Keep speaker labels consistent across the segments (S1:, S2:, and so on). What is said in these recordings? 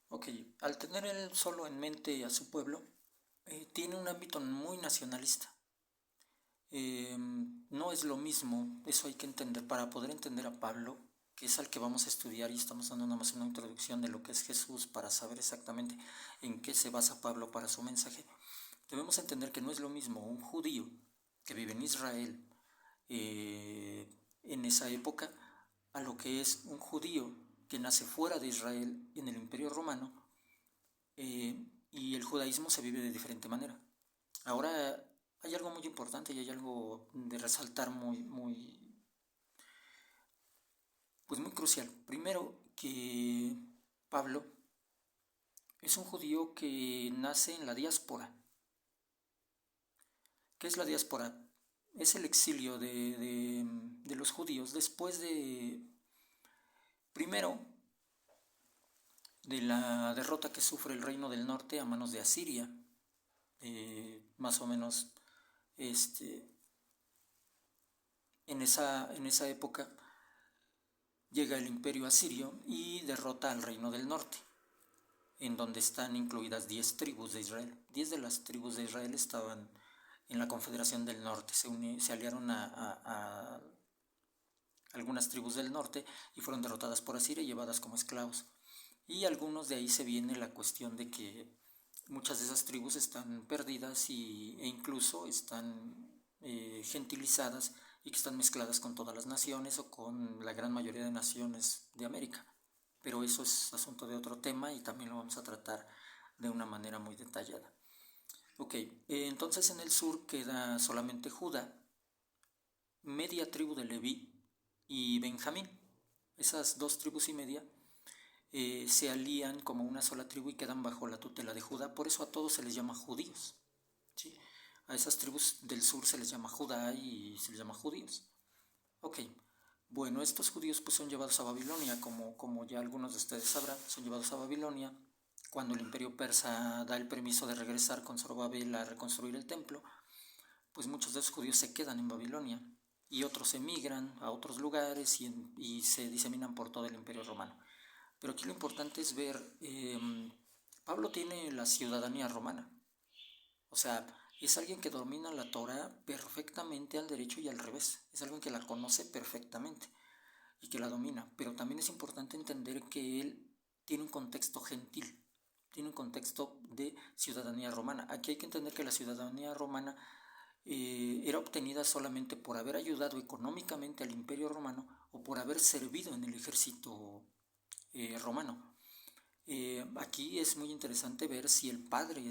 S1: Ok, al tener él solo en mente a su pueblo, tiene un ámbito muy nacionalista. No es lo mismo, eso hay que entender, para poder entender a Pablo, que es al que vamos a estudiar y estamos dando nada más una introducción de lo que es Jesús para saber exactamente en qué se basa Pablo para su mensaje. Debemos entender que no es lo mismo un judío que vive en Israel eh, en esa época a lo que es un judío que nace fuera de Israel en el Imperio Romano, y el judaísmo se vive de diferente manera. Ahora hay algo muy importante y hay algo de resaltar pues muy crucial. Primero, que Pablo es un judío que nace en la diáspora. ¿Qué es la diáspora? Es el exilio de los judíos después de, primero, de la derrota que sufre el reino del norte a manos de Asiria, más o menos este, en esa época llega el imperio asirio y derrota al reino del norte, en donde están incluidas 10 tribus de Israel. 10 de las tribus de Israel estaban en la Confederación del Norte, se aliaron a algunas tribus del norte y fueron derrotadas por Asiria y llevadas como esclavos. Y algunos de ahí se viene la cuestión de que muchas de esas tribus están perdidas e incluso están gentilizadas y que están mezcladas con todas las naciones o con la gran mayoría de naciones de América. Pero eso es asunto de otro tema y también lo vamos a tratar de una manera muy detallada. Ok, entonces en el sur queda solamente Judá, media tribu de Leví y Benjamín. Esas dos tribus y media se alían como una sola tribu y quedan bajo la tutela de Judá. Por eso a todos se les llama judíos. ¿Sí? A esas tribus del sur se les llama Judá y se les llama judíos. Ok, bueno, estos judíos pues son llevados a Babilonia, como ya algunos de ustedes sabrán, son llevados a Babilonia cuando el imperio persa da el permiso de regresar con Zorobabel a reconstruir el templo. Pues muchos de esos judíos se quedan en Babilonia y otros emigran a otros lugares y se diseminan por todo el imperio romano. Pero aquí lo importante es ver, Pablo tiene la ciudadanía romana, o sea, es alguien que domina la Torah perfectamente al derecho y al revés, es alguien que la conoce perfectamente y que la domina, pero también es importante entender que él tiene un contexto gentil, tiene un contexto de ciudadanía romana. Aquí hay que entender que la ciudadanía romana era obtenida solamente por haber ayudado económicamente al imperio romano o por haber servido en el ejército romano. Aquí es muy interesante ver si el padre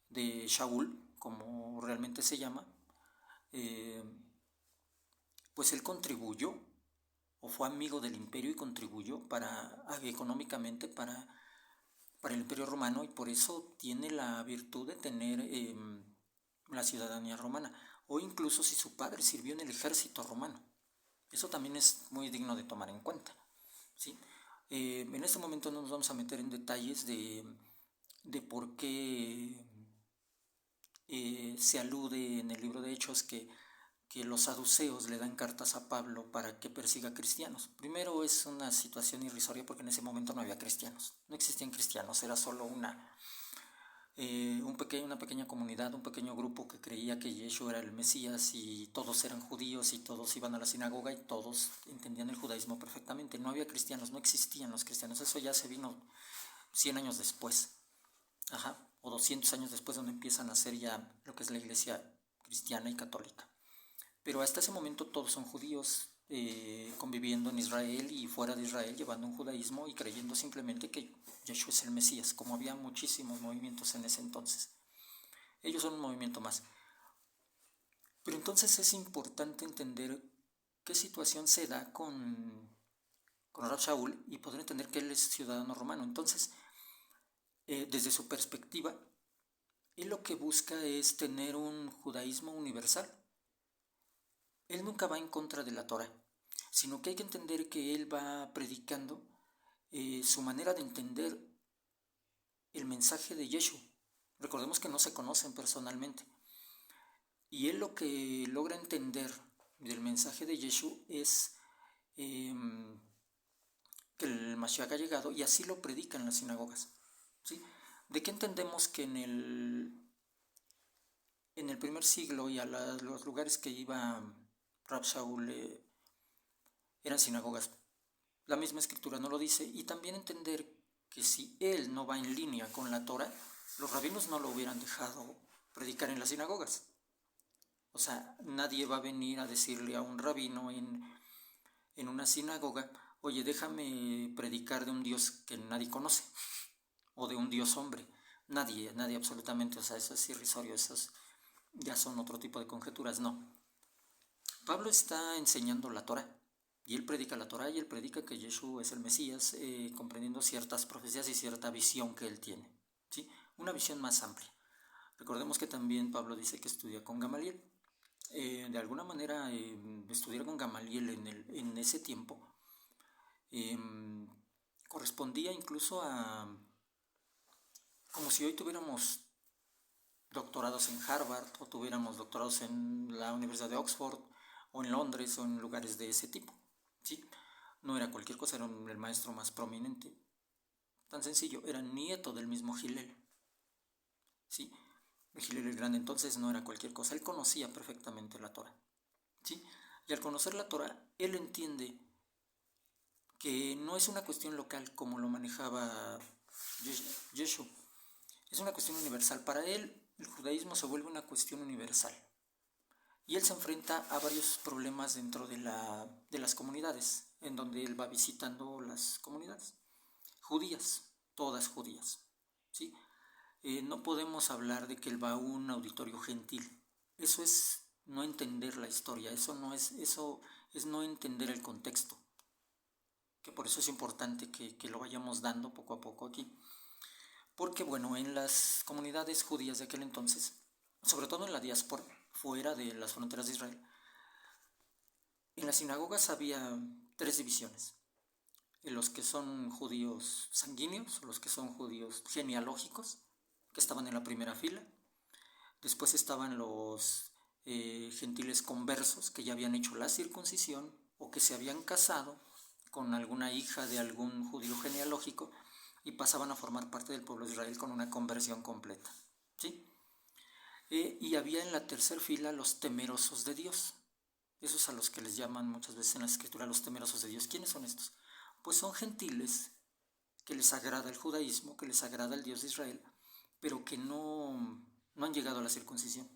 S1: de Shaul, como realmente se llama, eh, pues él contribuyó o fue amigo del imperio y contribuyó económicamente para el imperio romano y por eso tiene la virtud de tener la ciudadanía romana. O incluso si su padre sirvió en el ejército romano. Eso también es muy digno de tomar en cuenta. ¿Sí? En este momento no nos vamos a meter en detalles de por qué se alude en el libro de Hechos que los saduceos le dan cartas a Pablo para que persiga cristianos. Primero es una situación irrisoria porque en ese momento no había cristianos, no existían cristianos, era solo una pequeña comunidad, un pequeño grupo que creía que Yeshua era el Mesías y todos eran judíos y todos iban a la sinagoga y todos entendían el judaísmo perfectamente. No había cristianos, no existían los cristianos, eso ya se vino 100 años después, ajá, o 200 años después donde empiezan a ser ya lo que es la iglesia cristiana y católica. Pero hasta ese momento todos son judíos conviviendo en Israel y fuera de Israel, llevando un judaísmo y creyendo simplemente que Yeshua es el Mesías, como había muchísimos movimientos en ese entonces. Ellos son un movimiento más. Pero entonces es importante entender qué situación se da con Rab Shaul y poder entender que él es ciudadano romano. Entonces, desde su perspectiva, él lo que busca es tener un judaísmo universal. Él nunca va en contra de la Torah, sino que hay que entender que él va predicando su manera de entender el mensaje de Yeshua. Recordemos que no se conocen personalmente. Y él lo que logra entender del mensaje de Yeshua es eh, que Mashiach ha llegado, y así lo predican las sinagogas. ¿Sí? ¿De qué entendemos que en el primer siglo y a los lugares que iba Rab Shaul eran sinagogas? La misma escritura no lo dice, y también entender que si él no va en línea con la Torah, los rabinos no lo hubieran dejado predicar en las sinagogas. O sea, nadie va a venir a decirle a un rabino en una sinagoga: oye, déjame predicar de un Dios que nadie conoce, o de un Dios hombre. Nadie absolutamente. O sea, eso es irrisorio, esos ya son otro tipo de conjeturas. No. Pablo está enseñando la Torah, y él predica la Torah, y él predica que Yeshua es el Mesías, comprendiendo ciertas profecías y cierta visión que él tiene, ¿sí? Una visión más amplia. Recordemos que también Pablo dice que estudia con Gamaliel. De alguna manera, estudiar con Gamaliel en ese tiempo correspondía incluso a como si hoy tuviéramos doctorados en Harvard, o tuviéramos doctorados en la Universidad de Oxford, o en Londres, o en lugares de ese tipo, ¿sí? No era cualquier cosa, era el maestro más prominente. Tan sencillo, era nieto del mismo Hillel, ¿sí? Hillel el Grande. Entonces no era cualquier cosa, él conocía perfectamente la Torah, ¿sí? Y al conocer la Torah, él entiende que no es una cuestión local como lo manejaba Yeshua, es una cuestión universal. Para él, el judaísmo se vuelve una cuestión universal. Y él se enfrenta a varios problemas dentro de las comunidades, en donde él va visitando las comunidades judías, todas judías, ¿sí? No podemos hablar de que él va a un auditorio gentil. Eso es no entender la historia, eso es no entender el contexto, que por eso es importante que lo vayamos dando poco a poco aquí. Porque bueno, en las comunidades judías de aquel entonces, sobre todo en la diáspora, fuera de las fronteras de Israel, en las sinagogas había tres divisiones: los que son judíos sanguíneos, o los que son judíos genealógicos, que estaban en la primera fila. Después estaban los gentiles conversos, que ya habían hecho la circuncisión o que se habían casado con alguna hija de algún judío genealógico y pasaban a formar parte del pueblo de Israel con una conversión completa, ¿sí? Y había en la tercera fila los temerosos de Dios. Esos a los que les llaman muchas veces en la escritura los temerosos de Dios. ¿Quiénes son estos? Pues son gentiles que les agrada el judaísmo, que les agrada el Dios de Israel, pero que no han llegado a la circuncisión.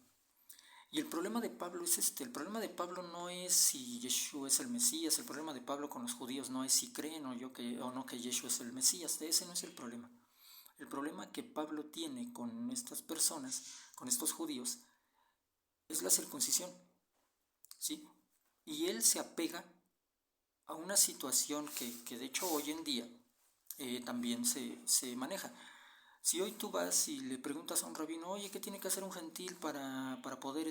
S1: Y el problema de Pablo es el problema de Pablo no es si Yeshua es el Mesías, el problema de Pablo con los judíos no es si creen o no que Yeshua es el Mesías, ese no es el problema. El problema que Pablo tiene con estas personas, con estos judíos, es la circuncisión, ¿sí? Y él se apega a una situación que de hecho hoy en día también se maneja. Si hoy tú vas y le preguntas a un rabino: oye, ¿qué tiene que hacer un gentil para poder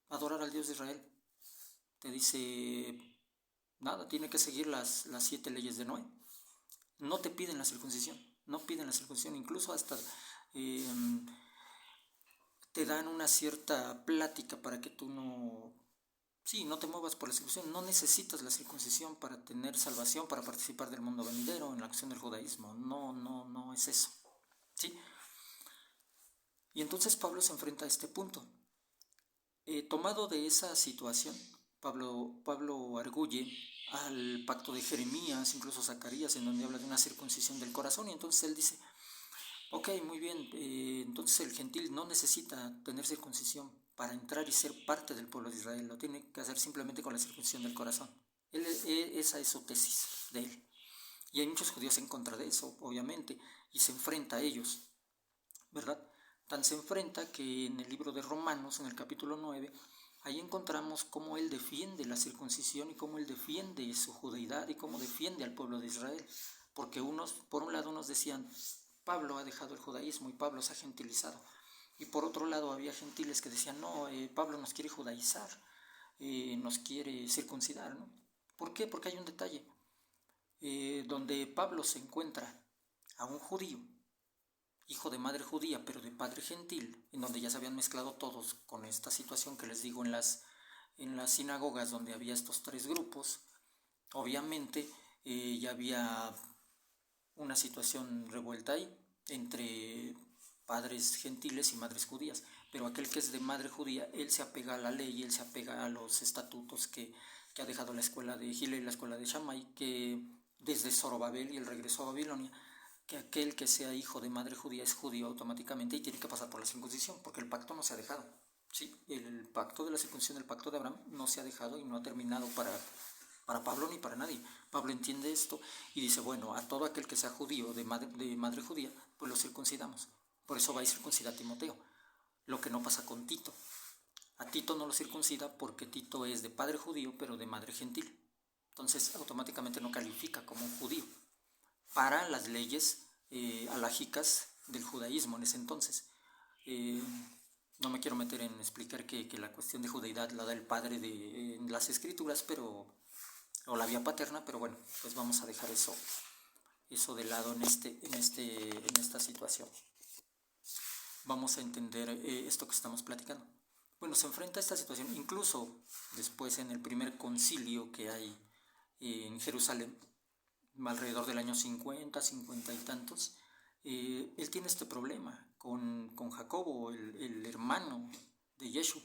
S1: adorar al Dios de Israel? Te dice: nada, tiene que seguir las 7 leyes de Noé. No te piden la circuncisión, no piden la circuncisión, incluso hasta te dan una cierta plática para que tú no te muevas por la circuncisión. No necesitas la circuncisión para tener salvación, para participar del mundo venidero, en la acción del judaísmo. No es eso, ¿sí? Y entonces Pablo se enfrenta a este punto. Tomado de esa situación, Pablo arguye al pacto de Jeremías, incluso Zacarías, en donde habla de una circuncisión del corazón, y entonces él dice: ok, muy bien, entonces el gentil no necesita tener circuncisión para entrar y ser parte del pueblo de Israel, lo tiene que hacer simplemente con la circuncisión del corazón. Esa es su tesis de él. Y hay muchos judíos en contra de eso, obviamente, y se enfrenta a ellos, ¿verdad? Tan se enfrenta que en el libro de Romanos, en el capítulo 9, ahí encontramos cómo él defiende la circuncisión y cómo él defiende su judeidad y cómo defiende al pueblo de Israel. Porque por un lado unos decían: Pablo ha dejado el judaísmo y Pablo se ha gentilizado. Y por otro lado había gentiles que decían: no, Pablo nos quiere judaizar, nos quiere circuncidar, ¿no? ¿Por qué? Porque hay un detalle. Donde Pablo se encuentra a un judío, hijo de madre judía pero de padre gentil, en donde ya se habían mezclado todos con esta situación que les digo en las sinagogas, donde había estos tres grupos, obviamente ya había una situación revuelta ahí entre padres gentiles y madres judías, pero aquel que es de madre judía, él se apega a la ley, él se apega a los estatutos que ha dejado la escuela de Hillel y la escuela de Shammai, que desde Zorobabel y el regreso a Babilonia, que aquel que sea hijo de madre judía es judío automáticamente y tiene que pasar por la circuncisión, porque el pacto no se ha dejado. Sí, el pacto de la circuncisión, el pacto de Abraham, no se ha dejado y no ha terminado para Pablo ni para nadie. Pablo entiende esto y dice, bueno, a todo aquel que sea judío, de madre judía, pues lo circuncidamos. Por eso va y circuncida a Timoteo. Lo que no pasa con Tito. A Tito no lo circuncida porque Tito es de padre judío, pero de madre gentil. Entonces automáticamente no califica como un judío para las leyes alágicas del judaísmo en ese entonces. No me quiero meter en explicar que la cuestión de judeidad la da el padre en las escrituras, o la vía paterna, pero bueno, pues vamos a dejar eso de lado en esta situación. Vamos a entender esto que estamos platicando. Bueno, se enfrenta a esta situación, incluso después en el primer concilio que hay en Jerusalén, alrededor del año 50 y tantos, él tiene este problema con Jacobo, el hermano de Yeshua.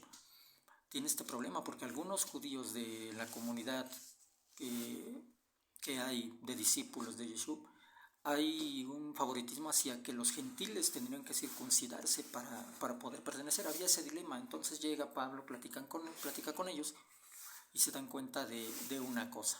S1: Tiene este problema porque algunos judíos de la comunidad que hay de discípulos de Yeshua, hay un favoritismo hacia que los gentiles tendrían que circuncidarse para poder pertenecer. Había ese dilema. Entonces llega Pablo, platica con ellos y se dan cuenta de una cosa.